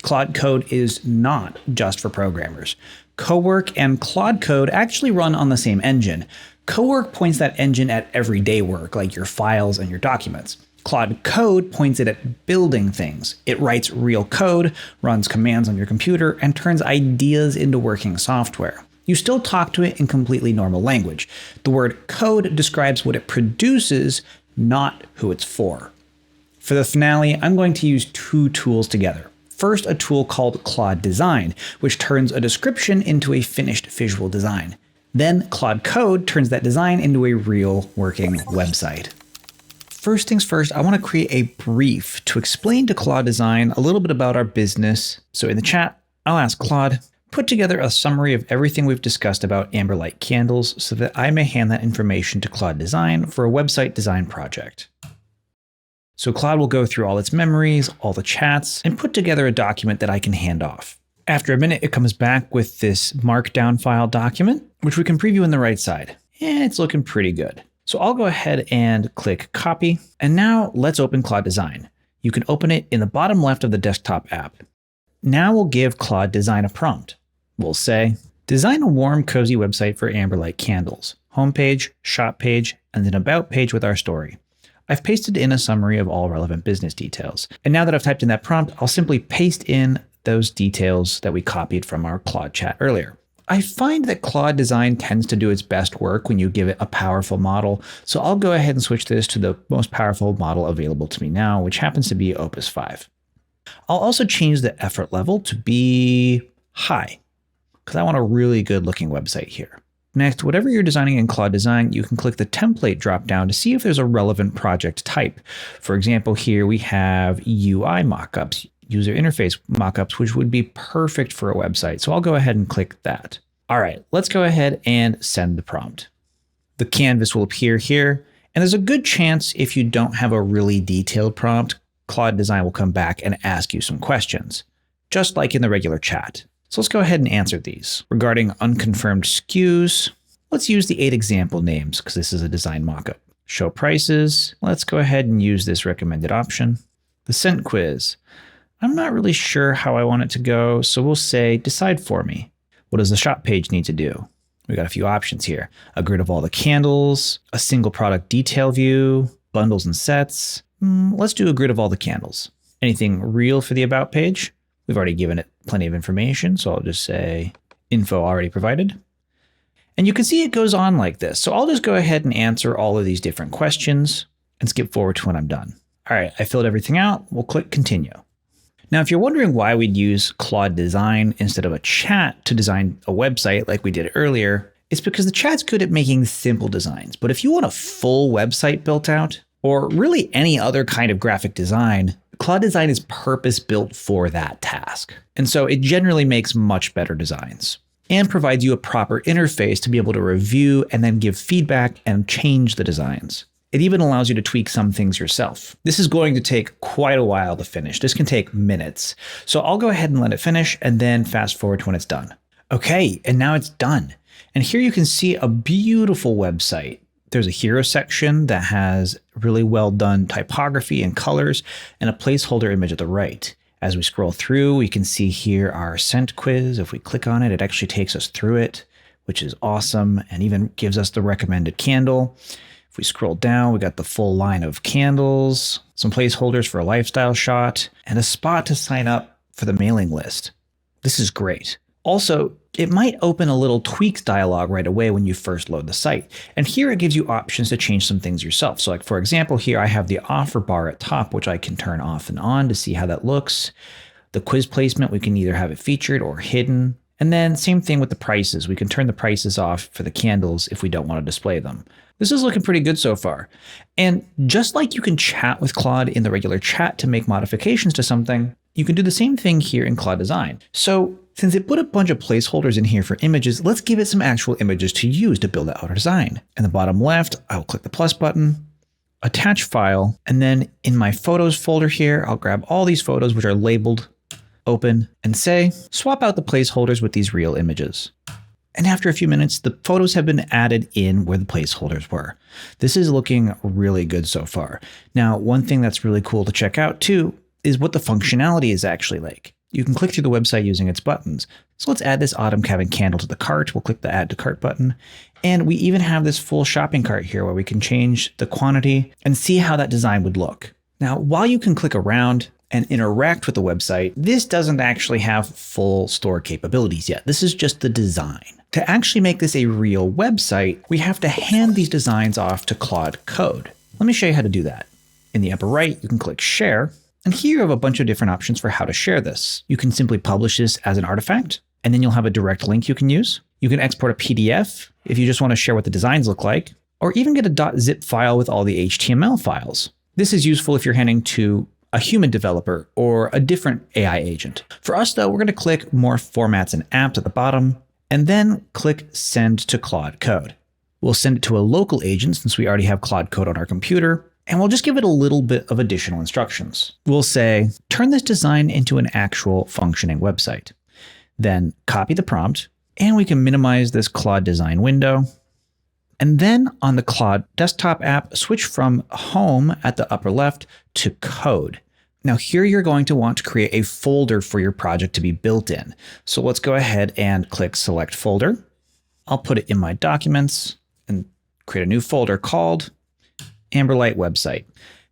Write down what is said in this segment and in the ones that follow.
Claude Code is not just for programmers. Cowork and Claude Code actually run on the same engine. Cowork points that engine at everyday work, like your files and your documents. Claude Code points it at building things. It writes real code, runs commands on your computer, and turns ideas into working software. You still talk to it in completely normal language. The word code describes what it produces, not who it's for. For the finale, I'm going to use two tools together. First, a tool called Claude Design, which turns a description into a finished visual design. Then Claude Code turns that design into a real working website. First things first, I want to create a brief to explain to Claude Design a little bit about our business. So in the chat, I'll ask Claude, put together a summary of everything we've discussed about Amberlight candles so that I may hand that information to Claude Design for a website design project. So Claude will go through all its memories, all the chats, and put together a document that I can hand off. After a minute, it comes back with this markdown file document, which we can preview on the right side. And it's looking pretty good. So I'll go ahead and click copy. And now let's open Claude Design. You can open it in the bottom left of the desktop app. Now we'll give Claude Design a prompt. We'll say, design a warm, cozy website for Amberlight candles. Homepage, shop page, and an about page with our story. I've pasted in a summary of all relevant business details. And now that I've typed in that prompt, I'll simply paste in those details that we copied from our Claude chat earlier. I find that Claude Design tends to do its best work when you give it a powerful model, so I'll go ahead and switch this to the most powerful model available to me now, which happens to be Opus 5. I'll also change the effort level to be high, because I want a really good looking website here. Next, whatever you're designing in Claude Design, you can click the template dropdown to see if there's a relevant project type. For example, here we have UI mockups, user interface mockups, which would be perfect for a website. So I'll go ahead and click that. All right, let's go ahead and send the prompt. The canvas will appear here, and there's a good chance if you don't have a really detailed prompt, Claude Design will come back and ask you some questions, just like in the regular chat. So let's go ahead and answer these. Regarding unconfirmed SKUs, let's use the 8 example names because this is a design mockup. Show prices, let's go ahead and use this recommended option. The scent quiz, I'm not really sure how I want it to go, so we'll say decide for me. What does the shop page need to do? We got a few options here. A grid of all the candles, a single product detail view, bundles and sets. Let's do a grid of all the candles. Anything real for the about page? We've already given it plenty of information, so I'll just say info already provided. And you can see it goes on like this. So I'll just go ahead and answer all of these different questions and skip forward to when I'm done. All right, I filled everything out. We'll click continue. Now, if you're wondering why we'd use Claude Design instead of a chat to design a website like we did earlier, it's because the chat's good at making simple designs. But if you want a full website built out, or really any other kind of graphic design, Claude Design is purpose-built for that task. And so it generally makes much better designs and provides you a proper interface to be able to review and then give feedback and change the designs. It even allows you to tweak some things yourself. This is going to take quite a while to finish. This can take minutes. So I'll go ahead and let it finish and then fast forward to when it's done. Okay, and now it's done. And here you can see a beautiful website. There's a hero section that has really well done typography and colors and a placeholder image at the right. As we scroll through, we can see here our scent quiz. If we click on it, it actually takes us through it, which is awesome, and even gives us the recommended candle. If we scroll down, we got the full line of candles, some placeholders for a lifestyle shot, and a spot to sign up for the mailing list. This is great. Also, it might open a little tweaks dialog right away when you first load the site. And here it gives you options to change some things yourself. So like, for example, here I have the offer bar at top, which I can turn off and on to see how that looks. The quiz placement, we can either have it featured or hidden. And then same thing with the prices. We can turn the prices off for the candles if we don't want to display them. This is looking pretty good so far. And just like you can chat with Claude in the regular chat to make modifications to something, you can do the same thing here in Claude Design. So since it put a bunch of placeholders in here for images, let's give it some actual images to use to build out our design. In the bottom left, I will click the plus button, attach file, and then in my photos folder here, I'll grab all these photos which are labeled, open, and say, swap out the placeholders with these real images. And after a few minutes, the photos have been added in where the placeholders were. This is looking really good so far. Now, one thing that's really cool to check out too is what the functionality is actually like. You can click through the website using its buttons. So let's add this autumn cabin candle to the cart. We'll click the add to cart button. And we even have this full shopping cart here where we can change the quantity and see how that design would look. Now, while you can click around and interact with the website, this doesn't actually have full store capabilities yet. This is just the design. To actually make this a real website, we have to hand these designs off to Claude Code. Let me show you how to do that. In the upper right, you can click Share. And here you have a bunch of different options for how to share this. You can simply publish this as an artifact, and then you'll have a direct link you can use. You can export a PDF if you just want to share what the designs look like, or even get a .zip file with all the HTML files. This is useful if you're handing to a human developer or a different AI agent. For us though, we're going to click More Formats and Apps at the bottom, and then click Send to Claude Code. We'll send it to a local agent since we already have Claude Code on our computer, and we'll just give it a little bit of additional instructions. We'll say, turn this design into an actual functioning website. Then copy the prompt, and we can minimize this Claude design window. And then on the Claude desktop app, switch from Home at the upper left to Code. Now here you're going to want to create a folder for your project to be built in. So let's go ahead and click Select Folder. I'll put it in my documents and create a new folder called Amberlight Website.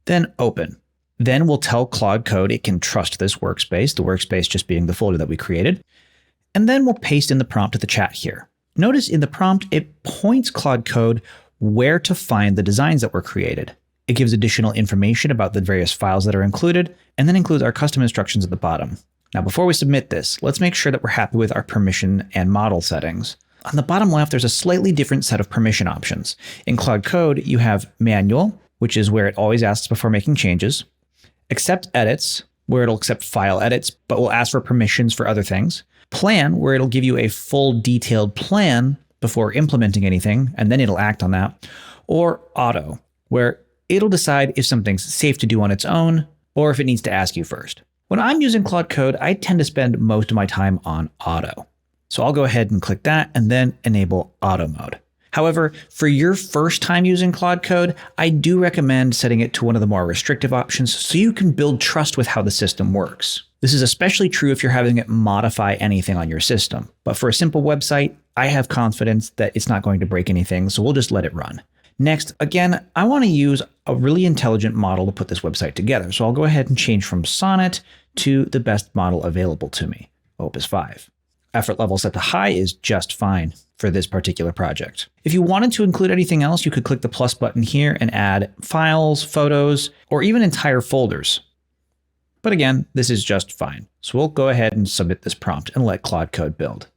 Then open. Then we'll tell Claude Code it can trust this workspace, the workspace just being the folder that we created. And then we'll paste in the prompt to the chat here. Notice in the prompt, it points Claude Code where to find the designs that were created. It gives additional information about the various files that are included, and then includes our custom instructions at the bottom. Now, before we submit this, let's make sure that we're happy with our permission and model settings. On the bottom left, there's a slightly different set of permission options. In Claude Code, you have Manual, which is where it always asks before making changes. Accept Edits, where it'll accept file edits, but will ask for permissions for other things. Plan, where it'll give you a full detailed plan before implementing anything, and then it'll act on that. Or Auto, where it'll decide if something's safe to do on its own, or if it needs to ask you first. When I'm using Claude Code, I tend to spend most of my time on Auto. So I'll go ahead and click that and then enable auto mode. However, for your first time using Claude Code, I do recommend setting it to one of the more restrictive options so you can build trust with how the system works. This is especially true if you're having it modify anything on your system. But for a simple website, I have confidence that it's not going to break anything, so we'll just let it run. Next, again, I want to use a really intelligent model to put this website together. So I'll go ahead and change from Sonnet to the best model available to me, Opus 5. Effort level set to high is just fine for this particular project. If you wanted to include anything else, you could click the plus button here and add files, photos, or even entire folders. But again, this is just fine. So we'll go ahead and submit this prompt and let Claude Code build.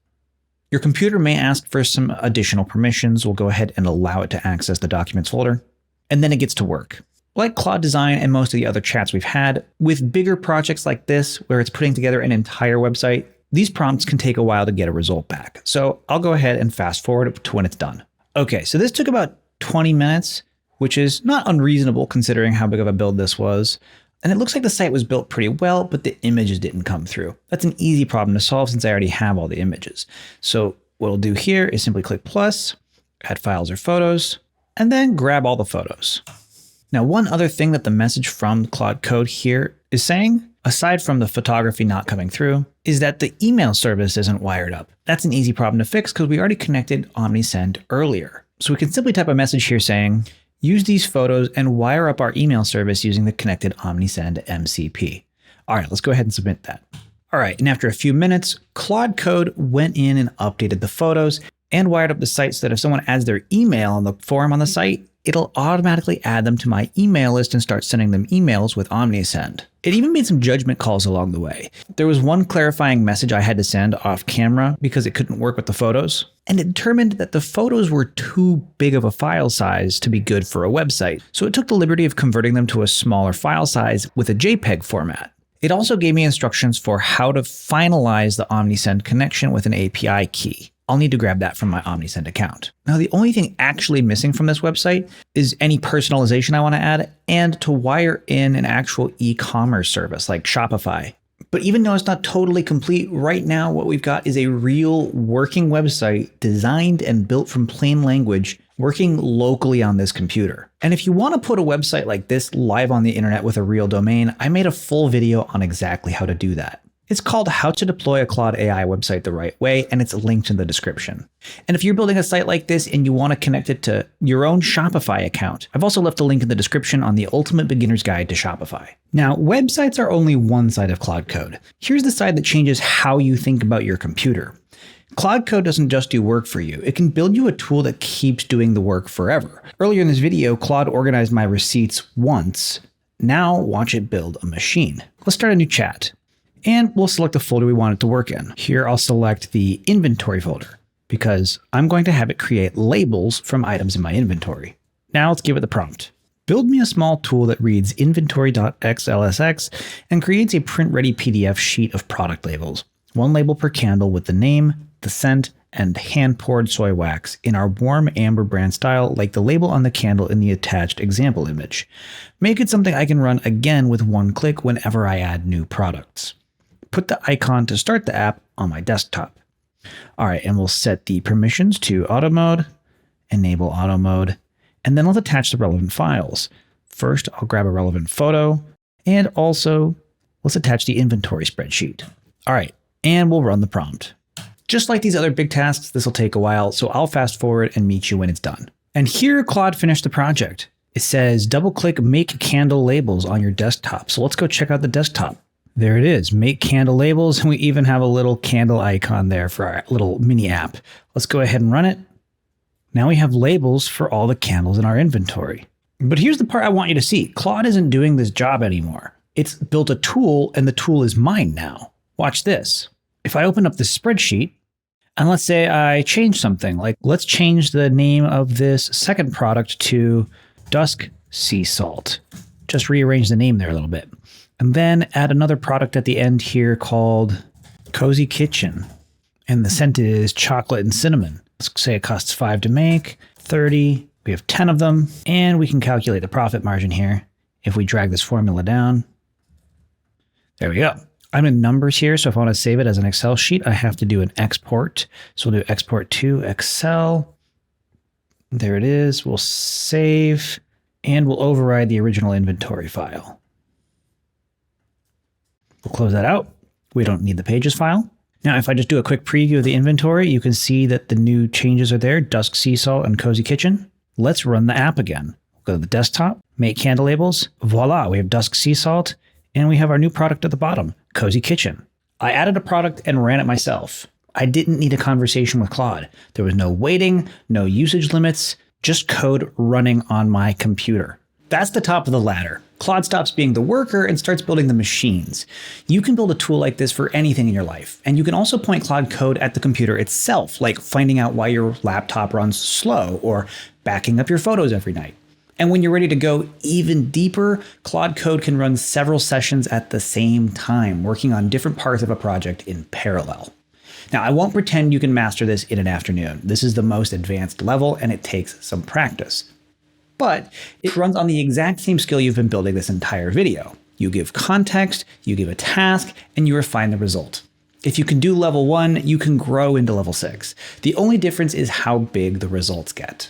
Your computer may ask for some additional permissions. We'll go ahead and allow it to access the documents folder, and then it gets to work. Like Claude Design and most of the other chats we've had, with bigger projects like this, where it's putting together an entire website, these prompts can take a while to get a result back. So I'll go ahead and fast forward to when it's done. Okay, so this took about 20 minutes, which is not unreasonable considering how big of a build this was. And it looks like the site was built pretty well, but the images didn't come through. That's an easy problem to solve since I already have all the images. So what we'll do here is simply click plus, add files or photos, and then grab all the photos. Now, one other thing that the message from Claude Code here is saying, aside from the photography not coming through, is that the email service isn't wired up. That's an easy problem to fix because we already connected OmniSend earlier. So we can simply type a message here saying, use these photos and wire up our email service using the connected OmniSend MCP. All right, let's go ahead and submit that. All right, and after a few minutes, Claude Code went in and updated the photos and wired up the site so that if someone adds their email on the form on the site, it'll automatically add them to my email list and start sending them emails with OmniSend. It even made some judgment calls along the way. There was one clarifying message I had to send off camera because it couldn't work with the photos, and it determined that the photos were too big of a file size to be good for a website. So it took the liberty of converting them to a smaller file size with a JPEG format. It also gave me instructions for how to finalize the OmniSend connection with an API key. I'll need to grab that from my OmniSend account. Now, the only thing actually missing from this website is any personalization I want to add and to wire in an actual e-commerce service like Shopify. But even though it's not totally complete, right now what we've got is a real working website designed and built from plain language, working locally on this computer. And if you want to put a website like this live on the internet with a real domain, I made a full video on exactly how to do that. It's called How to Deploy a Claude AI Website the Right Way, and it's linked in the description. And if you're building a site like this and you want to connect it to your own Shopify account, I've also left a link in the description on the Ultimate Beginner's Guide to Shopify. Now, websites are only one side of Claude Code. Here's the side that changes how you think about your computer. Claude Code doesn't just do work for you. It can build you a tool that keeps doing the work forever. Earlier in this video, Claude organized my receipts once. Now watch it build a machine. Let's start a new chat. And we'll select the folder we want it to work in. Here I'll select the inventory folder because I'm going to have it create labels from items in my inventory. Now let's give it the prompt. Build me a small tool that reads inventory.xlsx and creates a print-ready PDF sheet of product labels. One label per candle with the name, the scent, and hand-poured soy wax in our warm amber brand style like the label on the candle in the attached example image. Make it something I can run again with one click whenever I add new products. Put the icon to start the app on my desktop. All right, and we'll set the permissions to auto mode, enable auto mode, and then let's attach the relevant files. First, I'll grab a relevant photo, and also let's attach the inventory spreadsheet. All right, and we'll run the prompt. Just like these other big tasks, this will take a while, so I'll fast forward and meet you when it's done. And here Claude finished the project. It says double-click Make Candle Labels on your desktop. So let's go check out the desktop. There it is, Make Candle Labels, and we even have a little candle icon there for our little mini app. Let's go ahead and run it. Now we have labels for all the candles in our inventory. But here's the part I want you to see. Claude isn't doing this job anymore. It's built a tool, and the tool is mine now. Watch this. If I open up the spreadsheet, and let's say I change something, like let's change the name of this second product to Dusk Sea Salt. Just rearrange the name there a little bit. And then add another product at the end here called Cozy Kitchen. And the scent is chocolate and cinnamon. Let's say it costs 5 to make, 30. We have 10 of them. And we can calculate the profit margin here. If we drag this formula down, there we go. I'm in numbers here, so if I want to save it as an Excel sheet, I have to do an export. So we'll do export to Excel. There it is. We'll save, and we'll override the original inventory file. We'll close that out. We don't need the pages file. Now, if I just do a quick preview of the inventory, you can see that the new changes are there, Dusk Sea Salt and Cozy Kitchen. Let's run the app again. Go to the desktop, make candle labels. Voila, we have Dusk Sea Salt, and we have our new product at the bottom, Cozy Kitchen. I added a product and ran it myself. I didn't need a conversation with Claude. There was no waiting, no usage limits, just code running on my computer. That's the top of the ladder. Claude stops being the worker and starts building the machines. You can build a tool like this for anything in your life. And you can also point Claude code at the computer itself, like finding out why your laptop runs slow or backing up your photos every night. And when you're ready to go even deeper, Claude Code can run several sessions at the same time, working on different parts of a project in parallel. Now, I won't pretend you can master this in an afternoon. This is the most advanced level, and it takes some practice. But it runs on the exact same skill you've been building this entire video. You give context, you give a task, and you refine the result. If you can do level 1, you can grow into level 6. The only difference is how big the results get.